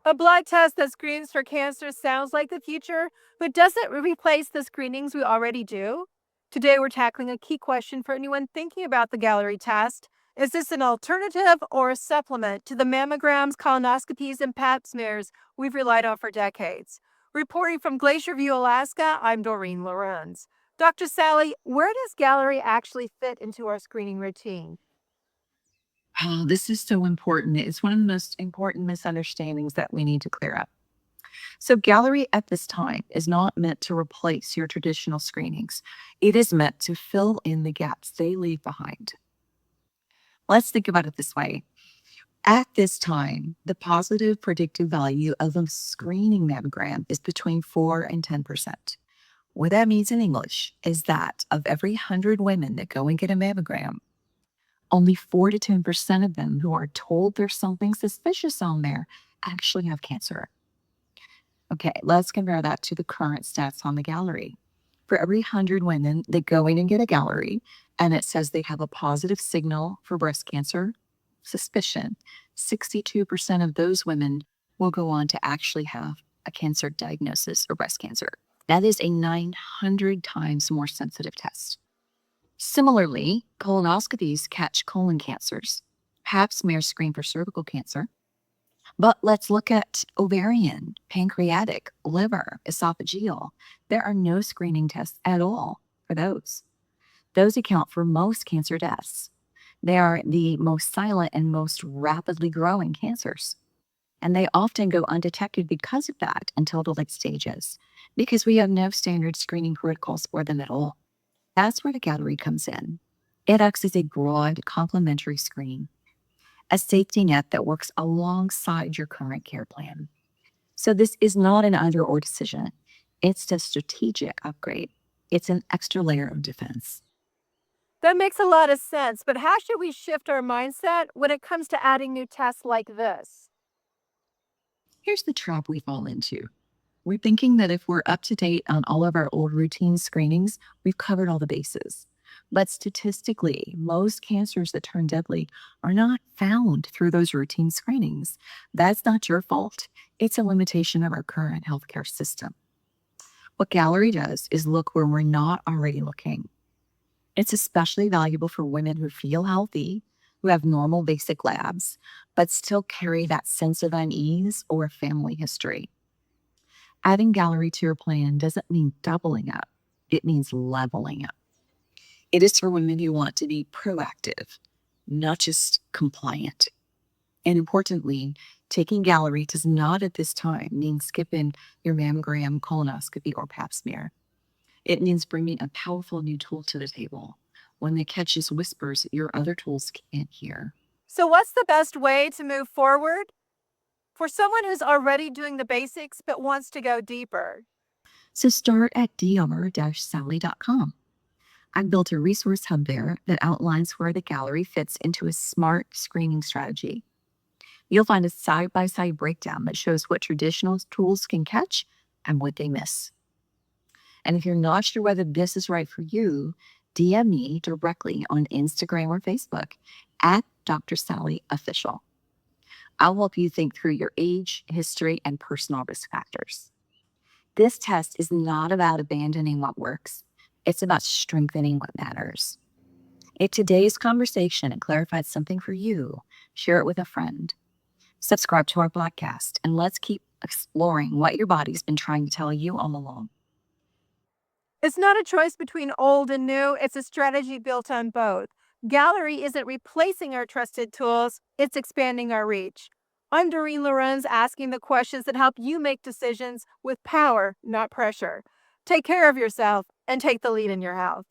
A blood test that screens for cancer sounds like the future, but does it replace the screenings we already do? Today, we're tackling a key question for anyone thinking about the Gallery test. Is this an alternative or a supplement to the mammograms, colonoscopies, and pap smears we've relied on for decades? Reporting from Glacier View, Alaska, I'm Doreen Lorenz. Dr. Sally, where does Gallery actually fit into our screening routine? Oh, this is so important. It's one of the most important misunderstandings that we need to clear up. So, Gallery at this time is not meant to replace your traditional screenings. It is meant to fill in the gaps they leave behind. Let's think about it this way. At this time, the positive predictive value of a screening mammogram is between 4 and 10%. What that means in English is that of every 100 women that go and get a mammogram, only 4 to 10% of them who are told there's something suspicious on there actually have cancer. Okay, let's compare that to the current stats on the gallery. For every 100 women that go in and get a gallery, and it says they have a positive signal for breast cancer suspicion, 62% of those women will go on to actually have a cancer diagnosis or breast cancer. That is a 900 times more sensitive test. Similarly, colonoscopies catch colon cancers. Pap smears screen for cervical cancer. But let's look at ovarian, pancreatic, liver, esophageal. There are no screening tests at all for those. Those account for most cancer deaths. They are the most silent and most rapidly growing cancers. And they often go undetected because of that until the late stages, because we have no standard screening protocols for them at all. That's where the gallery comes in. It acts as a broad complementary screen, a safety net that works alongside your current care plan. So this is not an either or decision. It's a strategic upgrade. It's an extra layer of defense. That makes a lot of sense, but how should we shift our mindset when it comes to adding new tests like this? Here's the trap we fall into. We're thinking that if we're up to date on all of our old routine screenings, we've covered all the bases. But statistically, most cancers that turn deadly are not found through those routine screenings. That's not your fault. It's a limitation of our current healthcare system. What Gallery does is look where we're not already looking. It's especially valuable for women who feel healthy, who have normal basic labs, but still carry that sense of unease or family history. Adding Gallery to your plan doesn't mean doubling up, it means leveling up. It is for women who want to be proactive, not just compliant. And importantly, taking Gallery does not at this time mean skipping your mammogram, colonoscopy, or pap smear. It means bringing a powerful new tool to the table, one that catches whispers that your other tools can't hear. So, what's the best way to move forward for someone who's already doing the basics but wants to go deeper? So start at dr-sally.com. I've built a resource hub there that outlines where the gallery fits into a smart screening strategy. You'll find a side by side breakdown that shows what traditional tools can catch and what they miss. And if you're not sure whether this is right for you, DM me directly on Instagram or Facebook at Dr. Sally Official. I'll help you think through your age, history, and personal risk factors. This test is not about abandoning what works, it's about strengthening what matters. If today's conversation clarified something for you, share it with a friend. Subscribe to our podcast, and let's keep exploring what your body's been trying to tell you all along. It's not a choice between old and new, it's a strategy built on both. Gallery isn't replacing our trusted tools, it's expanding our reach. I'm Doreen Lorenz, asking the questions that help you make decisions with power, not pressure. Take care of yourself and take the lead in your health.